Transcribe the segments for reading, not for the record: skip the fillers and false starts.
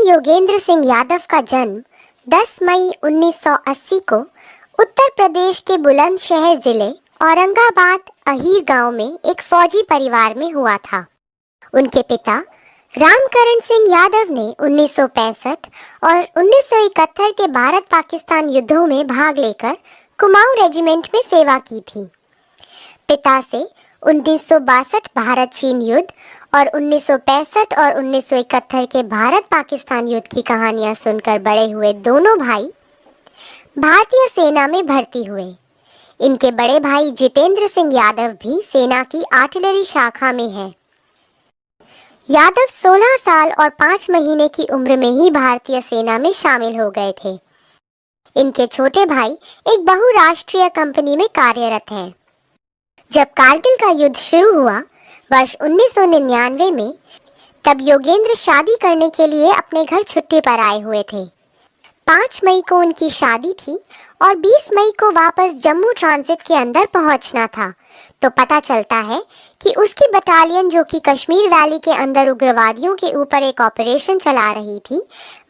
योगेंद्र सिंह यादव का जन्म 10 मई 1980 को उत्तर प्रदेश के बुलंदशहर जिले औरंगाबाद अहीर गांव में एक फौजी परिवार में हुआ था। उनके पिता रामकरण सिंह यादव ने 1965 और 1971 के भारत पाकिस्तान युद्धों में भाग लेकर कुमाऊं रेजिमेंट में सेवा की थी। पिता से 1962 भारत चीन युद्ध और 1965 और 1971 के भारत पाकिस्तान युद्ध की कहानियां सुनकर बड़े हुए दोनों भाई भारतीय सेना में भर्ती हुए। इनके बड़े भाई जितेंद्र सिंह यादव भी सेना की आर्टिलरी शाखा में हैं। यादव 16 साल और 5 महीने की उम्र में ही भारतीय सेना में शामिल हो गए थे। इनके छोटे भाई एक बहुराष्ट्रीय कंपनी में कार्यरत हैं। जब कारगिल का युद्ध शुरू हुआ वर्ष 1999 में, तब योगेंद्र शादी करने के लिए अपने घर छुट्टी पर आए हुए थे। 5 मई को उनकी शादी थी और 20 मई को वापस जम्मू ट्रांजिट के अंदर पहुंचना था। तो पता चलता है कि उसकी बटालियन, जो कि कश्मीर वैली के अंदर उग्रवादियों के ऊपर एक ऑपरेशन चला रही थी,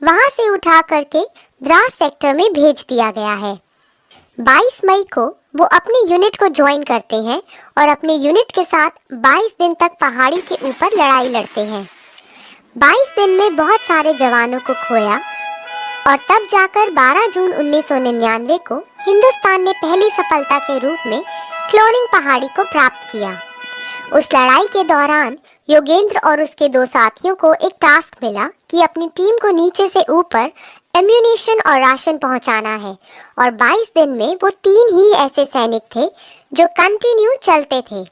वहां से उठा करके द्रास सेक्टर में भेज दिया गया है। 22 मई को वो अपनी यूनिट को ज्वाइन करते हैं और अपने यूनिट के साथ 22 दिन तक पहाड़ी के ऊपर लड़ाई लड़ते हैं। 22 दिन में बहुत सारे जवानों को खोया और तब जाकर 12 जून 1999 को हिंदुस्तान ने पहली सफलता के रूप में क्लोनिंग पहाड़ी को प्राप्त किया। उस लड़ाई के दौरान योगेंद्र और उसके 2 साथियों को एक टास्क मिला कि अपनी टीम को नीचे से ऊपर एम्यूनिशन और राशन पहुंचाना है, और 22 दिन में वो 3 ही ऐसे सैनिक थे जो कंटिन्यू चलते थे।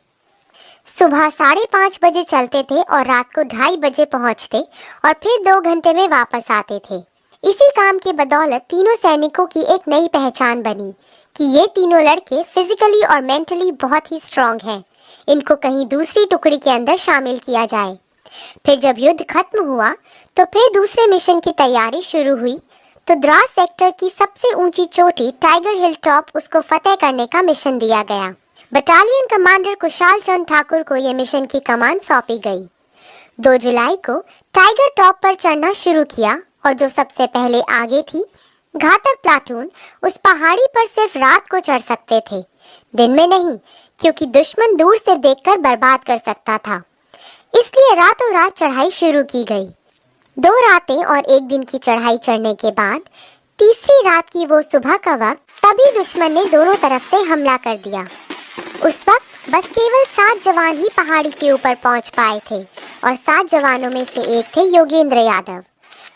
सुबह 5:30 बजे चलते थे और रात को 2:30 बजे पहुंचते और फिर 2 घंटे में वापस आते थे। इसी काम की बदौलत तीनों सैनिकों की एक नई पहचान बनी कि ये तीनों लड़के फिजिकली और मेंटली बहुत ही स्ट्रांग हैं। इनको कहीं दूसरी टुकड़ी के अंदर शामिल किया जाए। फिर जब युद्ध खत्म हुआ तो फिर दूसरे मिशन की तैयारी शुरू हुई। तो द्रास सेक्टर की सबसे ऊंची चोटी टाइगर हिल टॉप, उसको फतेह करने का मिशन दिया गया। बटालियन कमांडर कुशाल चंद ठाकुर को यह मिशन की कमान सौंपी गई। 2 जुलाई को टाइगर टॉप पर चढ़ना शुरू किया और जो सबसे पहले आगे थी, घातक प्लाटून, उस पहाड़ी पर सिर्फ रात को चढ़ सकते थे, दिन में नहीं, क्योंकि दुश्मन दूर से देखकर बर्बाद कर सकता था। इसलिए रातों रात चढ़ाई शुरू की गई। 2 रातें और 1 दिन की चढ़ाई चढ़ने के बाद तीसरी रात की वो सुबह का वक्त, तभी दुश्मन ने दोनों तरफ से हमला कर दिया। उस वक्त बस केवल 7 जवान ही पहाड़ी के ऊपर पहुंच पाए थे और 7 जवानों में से एक थे योगेंद्र यादव।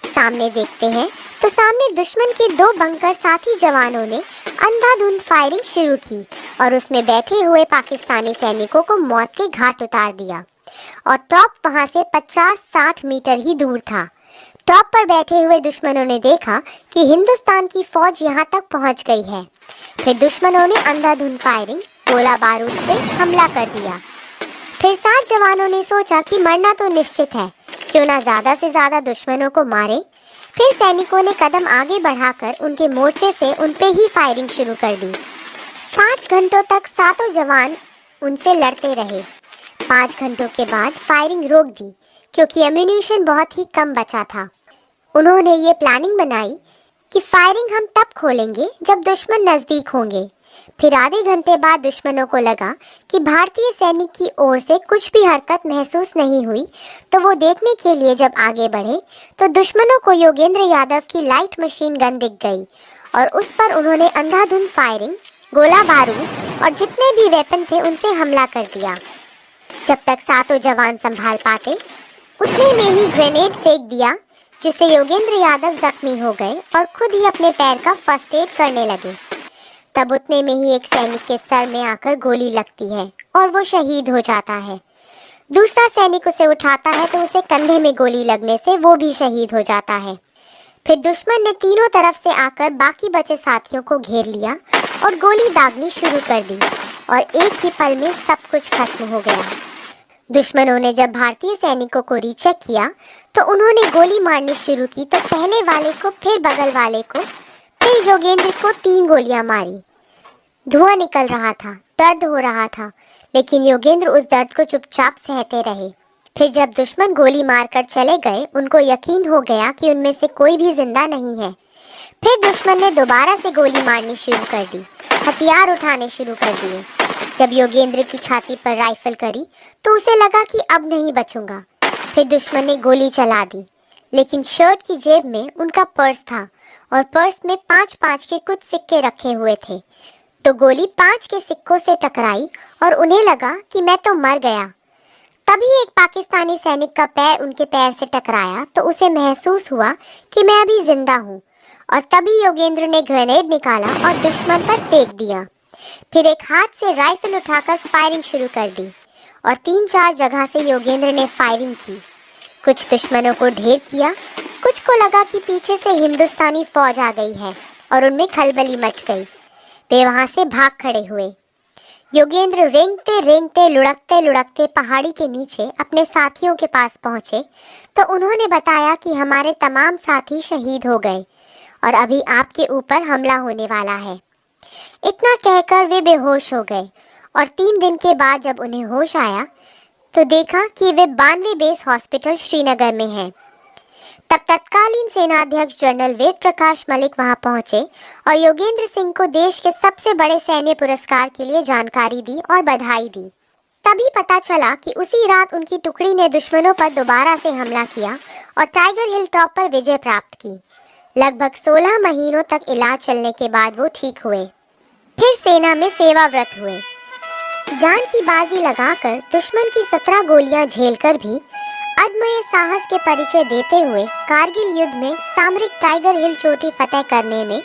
सामने देखते हैं तो सामने दुश्मन के 2 बंकर साथी जवानों ने अंधाधुंध फायरिंग शुरू की और उसमें बैठे हुए पाकिस्तानी सैनिकों को मौत के घाट उतार दिया। और टॉप वहां से 50-60 मीटर ही दूर था। टॉप पर बैठे हुए दुश्मनों ने देखा कि हिंदुस्तान की फौज यहां तक पहुंच गई है। फिर दुश्मनों ने अंधाधुंध फायरिंग, गोला बारूद से हमला कर दिया। फिर 7 जवानों ने सोचा कि मरना तो निश्चित है, क्यों ना ज्यादा से ज्यादा दुश्मनों को मारे। फिर सैनिकों ने कदम आगे बढ़ाकर उनके मोर्चे से उन पे ही फायरिंग शुरू कर दी। 5 घंटों तक 7 जवान उनसे लड़ते रहे। 5 घंटों के बाद फायरिंग रोक दी क्योंकि एम्यूनिशन बहुत ही कम बचा था। उन्होंने ये प्लानिंग बनाई कि फायरिंग हम तब खोलेंगे जब दुश्मन नजदीक होंगे। फिर आधे घंटे बाद दुश्मनों को लगा कि भारतीय सैनिक की ओर से कुछ भी हरकत महसूस नहीं हुई, तो वो देखने के लिए जब आगे बढ़े तो दुश्मनों को योगेंद्र यादव की लाइट मशीन गन दिख गई और उस पर उन्होंने अंधाधुंध फायरिंग, गोला बारूद और जितने भी वेपन थे उनसे हमला कर दिया। जब तक 7 जवान संभाल पाते उतने में ही ग्रेनेड फेंक दिया, जिससे योगेंद्र यादव जख्मी हो गए और खुद ही अपने पैर का फर्स्ट एड करने लगे। तब उतने में ही एक सैनिक के सर में आकर गोली लगती है और वो शहीद हो जाता है। दूसरा सैनिक उसे उठाता है तो उसे कंधे में गोली लगने से वो भी शहीद हो जाता है। फिर दुश्मन ने तीनों तरफ से आकर बाकी बचे साथियों को घेर लिया और गोली दागनी शुरू कर दी और एक ही पल में सब कुछ खत्म हो गया। दुश्मनों ने जब भारतीय सैनिकों को रीचेक किया तो उन्होंने गोली मारनी शुरू की। तो पहले वाले को, फिर बगल वाले को, फिर योगेंद्र को 3 गोलियां मारी। धुआं निकल रहा था, दर्द हो रहा था, लेकिन योगेंद्र उस दर्द को चुपचाप सहते रहे। फिर जब दुश्मन गोली मारकर चले गए, उनको यकीन हो गया कि उनमें से कोई भी जिंदा नहीं है। फिर दुश्मन ने दोबारा से गोली मारनी शुरू कर दी, हथियार उठाने शुरू कर दिए। जब योगेंद्र की छाती पर राइफल करी तो उसे लगा कि अब नहीं बचूंगा। फिर दुश्मन ने गोली चला दी, लेकिन शर्ट की जेब में उनका पर्स था और पर्स में 5-5 के कुछ सिक्के रखे हुए थे। तो गोली 5 के सिक्कों से टकराई और उन्हें लगा कि मैं तो मर गया। तभी एक पाकिस्तानी सैनिक का पैर उनके पैर से टकराया तो उसे महसूस हुआ कि मैं अभी जिंदा हूँ। और तभी योगेंद्र ने ग्रेनेड निकाला और दुश्मन पर फेंक दिया। फिर एक हाथ से राइफल उठाकर फायरिंग शुरू कर दी और 3-4 जगह से योगेंद्र ने फायरिंग की। कुछ दुश्मनों को ढेर किया, कुछ को लगा कि पीछे से हिंदुस्तानी फौज आ गई है और उनमें खलबली मच गई। वे वहां से भाग खड़े हुए। योगेंद्र रेंगते रेंगते लुढ़कते लुढ़कते पहाड़ी के नीचे अपने साथियों के पास पहुंचे तो उन्होंने बताया कि हमारे तमाम साथी शहीद हो गए और अभी आपके ऊपर हमला होने वाला है। इतना कहकर वे बेहोश हो गए और 3 दिन के बाद जब उन्हें होश आया तो देखा कि वे 92 बेस हॉस्पिटल श्रीनगर में हैं। तब तत्कालीन सेनाध्यक्ष जनरल वेद प्रकाश मलिक वहां पहुंचे और योगेंद्र सिंह को देश के सबसे बड़े सैन्य पुरस्कार के लिए जानकारी दी और बधाई दी। तभी पता चला कि उसी रात उनकी टुकड़ी ने दुश्मनों पर दोबारा से हमला किया और टाइगर हिल टॉप पर विजय प्राप्त की। लगभग 16 महीनों तक इलाज चलने के बाद वो ठीक हुए। फिर सेना में सेवाव्रत हुए। जान की बाजी लगाकर दुश्मन की 17 गोलियां झेलकर भी अदम्य साहस के परिचय देते हुए कारगिल युद्ध में सामरिक टाइगर हिल चोटी फतेह करने में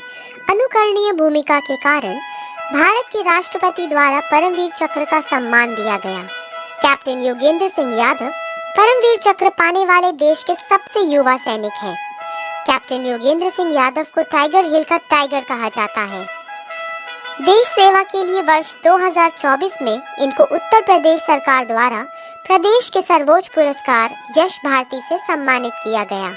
अनुकरणीय भूमिका के कारण भारत के राष्ट्रपति द्वारा परमवीर चक्र का सम्मान दिया गया। कैप्टन योगेंद्र सिंह यादव परमवीर चक्र पाने वाले देश के सबसे युवा सैनिक हैं। कैप्टन योगेंद्र सिंह यादव को टाइगर हिल का टाइगर कहा जाता है। देश सेवा के लिए वर्ष 2024 में इनको उत्तर प्रदेश सरकार द्वारा प्रदेश के सर्वोच्च पुरस्कार यश भारती से सम्मानित किया गया।